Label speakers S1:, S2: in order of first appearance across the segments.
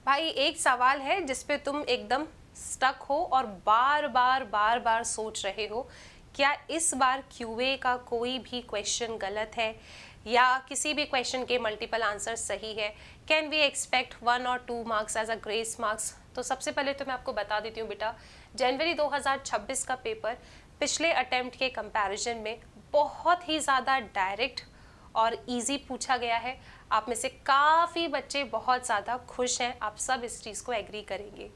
S1: भाई एक सवाल है जिस पे तुम एकदम स्टक हो और बार बार सोच रहे हो, क्या इस बार क्यूए का कोई भी क्वेश्चन गलत है या किसी भी क्वेश्चन के मल्टीपल आंसर सही है? कैन वी एक्सपेक्ट 1 और 2 marks as a grace marks? तो सबसे पहले तो मैं आपको बता देती हूँ बेटा, जनवरी 2026 का पेपर पिछले अटेम्प्ट के कंपैरिजन में बहुत ही ज़्यादा डायरेक्ट और इजी पूछा गया है। आप में से काफ़ी बच्चे बहुत ज़्यादा खुश हैं, आप सब इस चीज़ को एग्री करेंगे।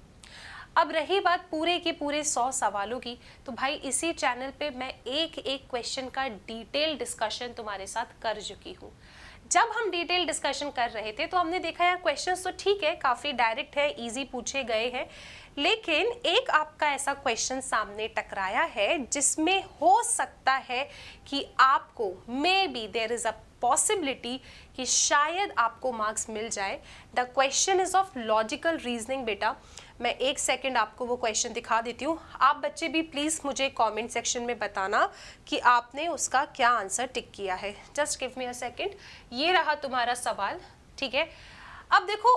S1: अब रही बात पूरे के पूरे 100 सवालों की, तो भाई इसी चैनल पे मैं एक एक क्वेश्चन का डिटेल डिस्कशन तुम्हारे साथ कर चुकी हूँ। जब हम डिटेल डिस्कशन कर रहे थे तो हमने देखा यार क्वेश्चंस तो ठीक है, काफ़ी डायरेक्ट है, इजी पूछे गए हैं, लेकिन एक आपका ऐसा क्वेश्चन सामने टकराया है जिसमें हो सकता है कि आपको maybe there is a possibility कि शायद आपको मार्क्स मिल जाए। The question is of logical reasoning बेटा। मैं एक सेकंड आपको वो क्वेश्चन दिखा देती हूँ। आप बच्चे भी प्लीज़ मुझे कमेंट सेक्शन में बताना कि आपने उसका क्या आंसर टिक किया है। Just give me a second. ये रहा तुम्हारा सवाल, ठीक है। अब देखो,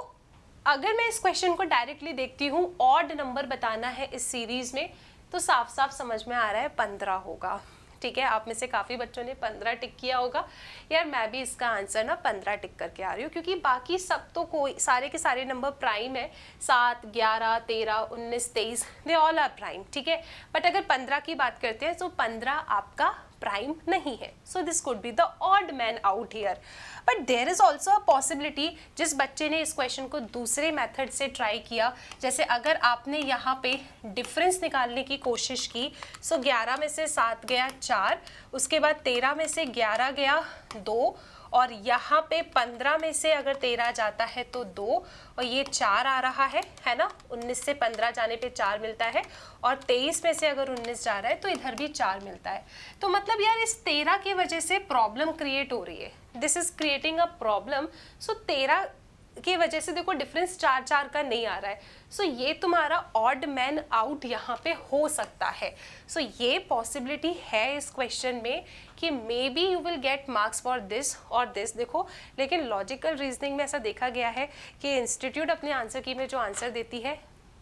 S1: अगर मैं इस क्वेश्चन को डायरेक्टली देखती हूँ, ऑड नंबर बताना है इस सीरीज में, तो साफ साफ समझ में आ रहा है 15 होगा, ठीक है। आप में से काफ़ी बच्चों ने 15 टिक किया होगा। यार मैं भी इसका आंसर ना 15 टिक करके आ रही हूँ, क्योंकि बाकी सब तो कोई सारे के सारे नंबर प्राइम है। 7, 11, 13, 19, 23 दे ऑल आर प्राइम, ठीक है। बट अगर 15 की बात करते हैं तो 15 आपका प्राइम नहीं है। So this could be the odd man out here. But there is also a possibility, जिस बच्चे ने इस क्वेश्चन को दूसरे मेथड से ट्राई किया, जैसे अगर आपने यहाँ पे डिफरेंस निकालने की कोशिश की, सो 11 में से 7 गया 4, उसके बाद 13 में से 11 गया 2, और यहाँ पे 15 में से अगर 13 जाता है तो 2, और ये 4 आ रहा है ना। 19 से 15 जाने पे 4 मिलता है, और 23 में से अगर 19 जा रहा है तो इधर भी 4 मिलता है। तो मतलब यार इस 13 की वजह से प्रॉब्लम क्रिएट हो रही है, this is creating a problem. So 13 की वजह से देखो डिफरेंस 4 4 का नहीं आ रहा है। सो ये तुम्हारा ऑड मैन आउट यहाँ पे हो सकता है। सो ये पॉसिबिलिटी है इस क्वेश्चन में कि may be you will get marks for this और दिस। देखो, लेकिन लॉजिकल रीजनिंग में ऐसा देखा गया है कि इंस्टीट्यूट अपने आंसर की में जो आंसर देती है,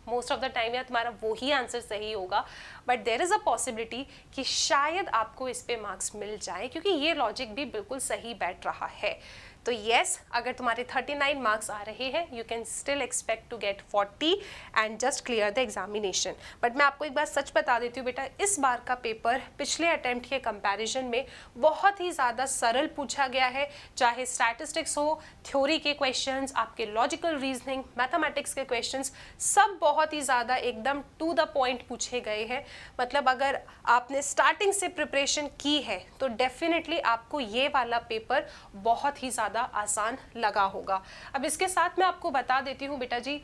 S1: मोस्ट ऑफ द टाइम या तुम्हारा वही आंसर सही होगा, but there is a possibility कि शायद आपको इस पे मार्क्स मिल जाए, क्योंकि ये लॉजिक भी बिल्कुल सही बैठ रहा है। तो येस, अगर तुम्हारे 39 मार्क्स आ रहे हैं, you can still expect to get 40 and just clear the examination. But मैं आपको एक बात सच बता देती हूँ बेटा, इस बार का पेपर पिछले अटेम्प्ट के कंपैरिजन में बहुत ही ज़्यादा सरल पूछा गया है। चाहे स्टैटिस्टिक्स हो, थ्योरी के क्वेश्चंस, आपके लॉजिकल रीजनिंग, मैथमेटिक्स के क्वेश्चंस, सब बहुत ही ज़्यादा एकदम टू द पॉइंट पूछे गए हैं। मतलब अगर आपने स्टार्टिंग से प्रिपरेशन की है तो डेफिनेटली आपको ये वाला पेपर बहुत ही ज़्यादा आसान लगा होगा। अब इसके साथ मैं आपको बता देती हूँ बेटा जी,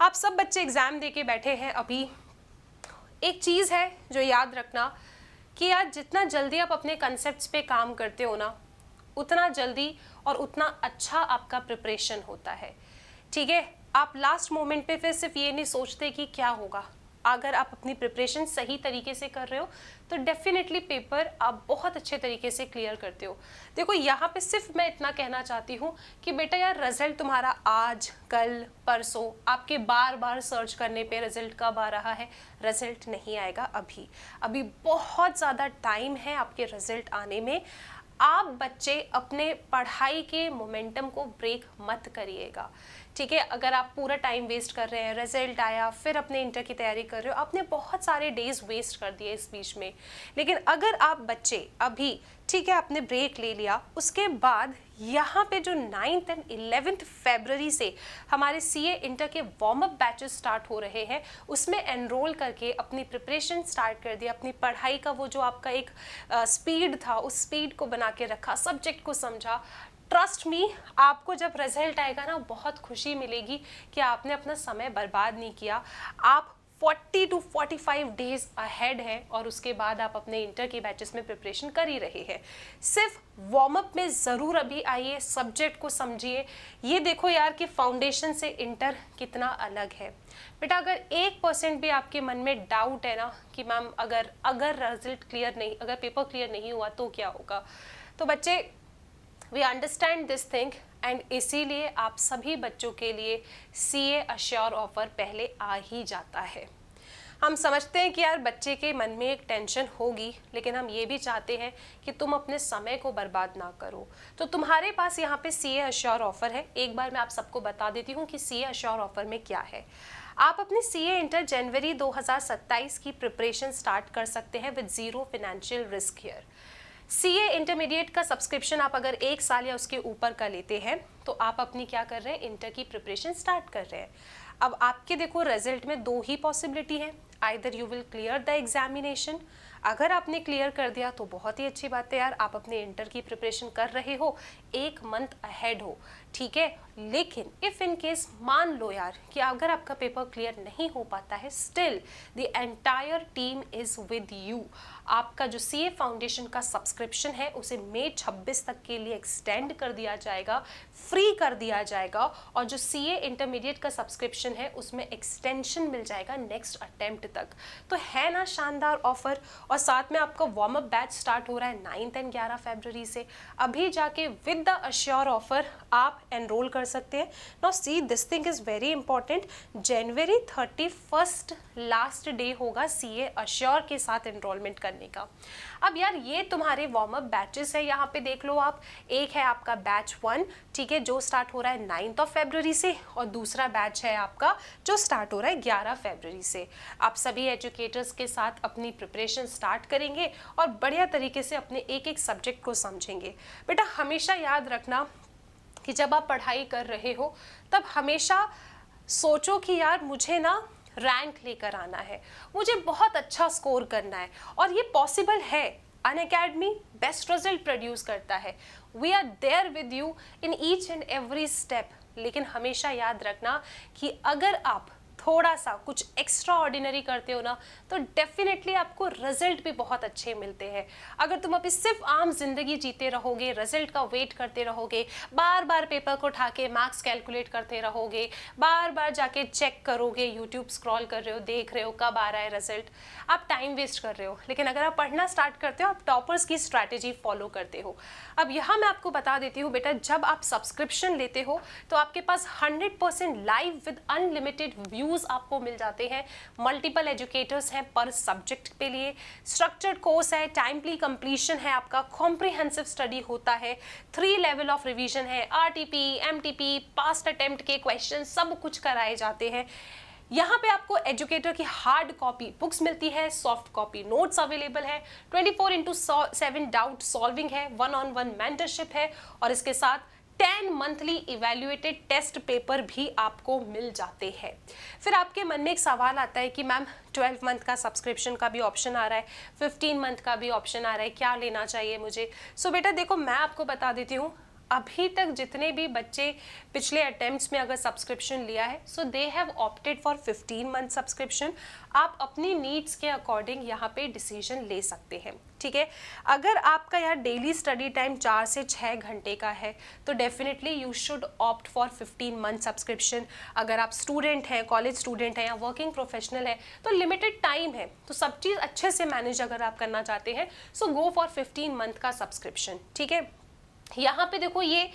S1: आप सब बच्चे एग्जाम दे के बैठे हैं अभी। एक चीज़ है जो याद रखना कि यार जितना जल्दी आप अपने कंसेप्ट्स पे काम करते हो ना, उतना जल्दी और उतना अच्छा आपका प्रिपरेशन होता है, ठीक है। आप लास्ट मोमेंट पे फिर सिर्फ ये नहीं सोचते कि क्या होगा। अगर आप अपनी प्रिपरेशन सही तरीके से कर रहे हो तो डेफिनेटली पेपर आप बहुत अच्छे तरीके से क्लियर करते हो। देखो यहाँ पे सिर्फ मैं इतना कहना चाहती हूँ कि बेटा यार रिजल्ट तुम्हारा आज, कल, परसों, आपके बार बार सर्च करने पे रिजल्ट कब आ रहा है, रिजल्ट नहीं आएगा अभी। अभी बहुत ज़्यादा टाइम है आपके रिजल्ट आने में। आप बच्चे अपने पढ़ाई के मोमेंटम को ब्रेक मत करिएगा, ठीक है। अगर आप पूरा टाइम वेस्ट कर रहे हैं, रिजल्ट आया फिर अपने इंटर की तैयारी कर रहे हो, आपने बहुत सारे डेज वेस्ट कर दिए इस बीच में। लेकिन अगर आप बच्चे अभी, ठीक है, आपने ब्रेक ले लिया, उसके बाद यहाँ पे जो 9th एंड 11th फरवरी से हमारे सीए इंटर के वार्म अप बैचेस स्टार्ट हो रहे हैं, उसमें एनरोल करके अपनी प्रिपरेशन स्टार्ट कर दिया, अपनी पढ़ाई का वो जो आपका एक स्पीड था, उस स्पीड को बना के रखा, सब्जेक्ट को समझा। ट्रस्ट मी, आपको जब रिजल्ट आएगा ना, बहुत खुशी मिलेगी कि आपने अपना समय बर्बाद नहीं किया। आप 40 to 45 डेज अहेड है और उसके बाद आप अपने इंटर के बैचेस में प्रिपरेशन कर ही रहे हैं। सिर्फ वार्म अप में ज़रूर अभी आइए, सब्जेक्ट को समझिए। ये देखो यार कि फाउंडेशन से इंटर कितना अलग है। बेटा अगर 1% भी आपके मन में डाउट है ना कि मैम अगर रिजल्ट क्लियर नहीं, अगर पेपर क्लियर नहीं हुआ तो क्या होगा, तो बच्चे we understand this thing and इसीलिए आप सभी बच्चों के लिए CA अश्योर ऑफर पहले आ ही जाता है। हम समझते हैं कि यार बच्चे के मन में एक टेंशन होगी, लेकिन हम ये भी चाहते हैं कि तुम अपने समय को बर्बाद ना करो। तो तुम्हारे पास यहाँ पे CA अश्योर ऑफर है। एक बार मैं आप सबको बता देती हूँ कि CA अश्योर ऑफर में क्या है। आप अपनी CA इंटर जनवरी 2027 की प्रिपरेशन स्टार्ट कर सकते हैं with zero financial risk here. CA intermediate का सब्सक्रिप्शन आप अगर 1 साल या उसके ऊपर का लेते हैं तो आप अपनी क्या कर रहे हैं, इंटर की प्रिपरेशन स्टार्ट कर रहे हैं। अब आपके देखो रिजल्ट में 2 ही पॉसिबिलिटी है, either you will clear the examination. अगर आपने क्लियर कर दिया तो बहुत ही अच्छी बात है यार, आप अपने इंटर की प्रिपरेशन कर रहे हो, 1 मंथ अहेड हो, ठीक है। लेकिन इफ इन केस मान लो यार कि अगर आपका पेपर क्लियर नहीं हो पाता है, still the entire team is with you. आपका जो CA फाउंडेशन का सब्सक्रिप्शन है उसे मई 26 तक के लिए एक्सटेंड कर दिया जाएगा, फ्री कर दिया जाएगा, और जो CA इंटरमीडिएट का सब्सक्रिप्शन है उसमें एक्सटेंशन मिल जाएगा नेक्स्ट अटेम्प्ट तक। तो है ना शानदार ऑफर। और साथ में आपका वार्म अप बैच स्टार्ट हो रहा है 9 एंड 11 फरवरी से। अभी जाके विद द अश्योर ऑफर आप एनरोल कर सकते हैं। Now see this thing is very important, January 31 last day होगा CA अश्योर के साथ एनरोलमेंट करने का। अब यार ये तुम्हारे वार्म अप बैचेस है, यहाँ पे देख लो आप। एक है आपका बैच 1, ठीक है, जो स्टार्ट हो रहा है 9 फरवरी से, और दूसरा बैच है आपका जो स्टार्ट हो रहा है 11 फरवरी से। आप सभी एजुकेटर्स के साथ अपनी प्रिपरेशन स्टार्ट करेंगे और बढ़िया तरीके से अपने एक एक सब्जेक्ट को समझेंगे। बेटा हमेशा याद रखना कि जब आप पढ़ाई कर रहे हो तब हमेशा सोचो कि यार मुझे ना रैंक लेकर आना है, मुझे बहुत अच्छा स्कोर करना है, और ये पॉसिबल है। अनअकैडमी बेस्ट रिजल्ट प्रोड्यूस करता है। We are there with you in each and every step. लेकिन हमेशा याद रखना कि अगर आप थोड़ा सा कुछ एक्स्ट्रा ऑर्डिनरी करते हो ना, तो डेफिनेटली आपको रिजल्ट भी बहुत अच्छे मिलते हैं। अगर तुम अभी सिर्फ आम जिंदगी जीते रहोगे, रिजल्ट का वेट करते रहोगे, बार बार पेपर को उठा के मार्क्स कैलकुलेट करते रहोगे, बार बार जाके चेक करोगे, यूट्यूब स्क्रॉल कर रहे हो, देख रहे हो कब आ रहा है रिजल्ट, आप टाइम वेस्ट कर रहे हो। लेकिन अगर आप पढ़ना स्टार्ट करते हो, आप टॉपर्स की स्ट्रैटेजी फॉलो करते हो। अब यहाँ मैं आपको बता देती हूँ बेटा, जब आप सब्सक्रिप्शन लेते हो तो आपके पास 100% लाइव विद अनलिमिटेड व्यूज आपको मिल जाते हैं। मल्टीपल एजुकेटर्स हैं पर सब्जेक्ट के लिए, स्ट्रक्चर्ड कोर्स है, टाइमली कंप्लीशन है, आपका कॉम्प्रिहेंसिव स्टडी होता है, 3 लेवल ऑफ रिवीजन है, RTP, MTP, पास्ट अटेम्प्ट के क्वेश्चन सब कुछ कराए जाते हैं। यहाँ पे आपको एजुकेटर की हार्ड कॉपी बुक्स मिलती है, सॉफ्ट कॉपी नोट्स अवेलेबल है, 24/7 डाउट सॉल्विंग है, 1-on-1 मेंटरशिप है, और इसके साथ 10 मंथली इवैल्यूएटेड टेस्ट पेपर भी आपको मिल जाते हैं। फिर आपके मन में एक सवाल आता है कि मैम 12 मंथ का सब्सक्रिप्शन का भी ऑप्शन आ रहा है, 15 मंथ का भी ऑप्शन आ रहा है, क्या लेना चाहिए मुझे? सो बेटा देखो, मैं आपको बता देती हूँ, अभी तक जितने भी बच्चे पिछले अटेम्प्ट्स में अगर सब्सक्रिप्शन लिया है, so they have opted for 15 month subscription. आप अपनी नीड्स के अकॉर्डिंग यहाँ पे डिसीजन ले सकते हैं, ठीक है। अगर आपका यार डेली स्टडी टाइम 4 से 6 घंटे का है तो definitely you should opt for 15 month subscription. अगर आप स्टूडेंट हैं, कॉलेज स्टूडेंट हैं या वर्किंग प्रोफेशनल है, तो लिमिटेड टाइम है, तो सब चीज़ अच्छे से मैनेज अगर आप करना चाहते हैं, सो गो फॉर 15 मंथ का सब्सक्रिप्शन, ठीक है। यहाँ पे देखो ये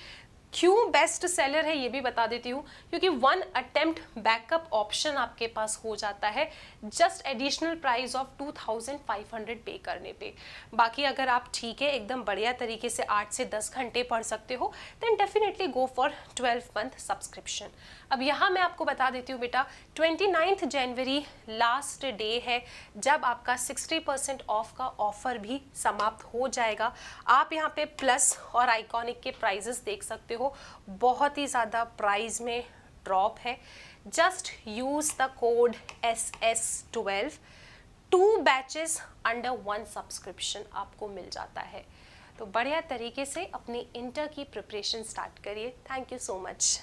S1: क्यों बेस्ट सेलर है ये भी बता देती हूँ, क्योंकि 1 अटेम्प्ट बैकअप ऑप्शन आपके पास हो जाता है जस्ट एडिशनल प्राइस ऑफ 2500 पे करने पे। बाकी अगर आप ठीक है एकदम बढ़िया तरीके से 8 से 10 घंटे पढ़ सकते हो, then definitely go for 12 month subscription. अब यहाँ मैं आपको बता देती हूँ बेटा, 29 जनवरी लास्ट डे है जब आपका 60% ऑफ का ऑफर भी समाप्त हो जाएगा। आप यहाँ पे प्लस और आइकॉनिक के प्राइजेस देख सकते हो, बहुत ही ज़्यादा प्राइस में ड्रॉप है। Just use the code SS12, 2 batches under 1 subscription आपको मिल जाता है। तो बढ़िया तरीके से अपनी इंटर की प्रिपरेशन स्टार्ट करिए। Thank you so much.